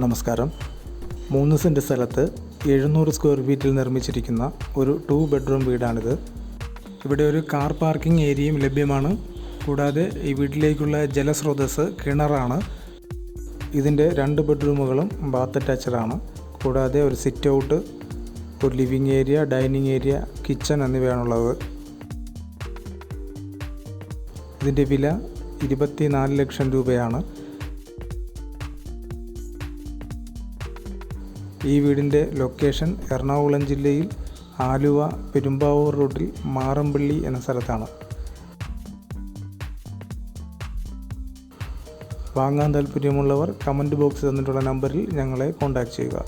നമസ്കാരം. 3 സെൻറ്റ് സ്ഥലത്ത് 700 സ്ക്വയർ ഫീറ്റിൽ നിർമ്മിച്ചിരിക്കുന്ന ഒരു 2 ബെഡ്റൂം വീടാണിത്. ഇവിടെ ഒരു കാർ പാർക്കിംഗ് ഏരിയയും ലഭ്യമാണ്. കൂടാതെ ഈ വീട്ടിലേക്കുള്ള ജലസ്രോതസ്സ് കിണറാണ്. ഇതിൻ്റെ 2 ബെഡ്റൂമുകളും ബാത്ത് അറ്റാച്ചഡാണ്. കൂടാതെ ഒരു സിറ്റ് ഔട്ട്, ഒരു living area, dining area, kitchen എന്നിവയാണുള്ളത്. ഇതിൻ്റെ വില 24 ലക്ഷം രൂപയാണ്. ഈ വീടിൻ്റെ ലൊക്കേഷൻ എറണാകുളം ജില്ലയിൽ ആലുവ പെരുമ്പാവൂർ റൂട്ടിൽ മാറമ്പിള്ളി എന്ന സ്ഥലത്താണ്. വാങ്ങാൻ താല്പര്യമുള്ളവർ കമൻറ്റ് ബോക്സിൽ തന്നിട്ടുള്ള നമ്പറിൽ ഞങ്ങളെ കോൺടാക്റ്റ് ചെയ്യുക.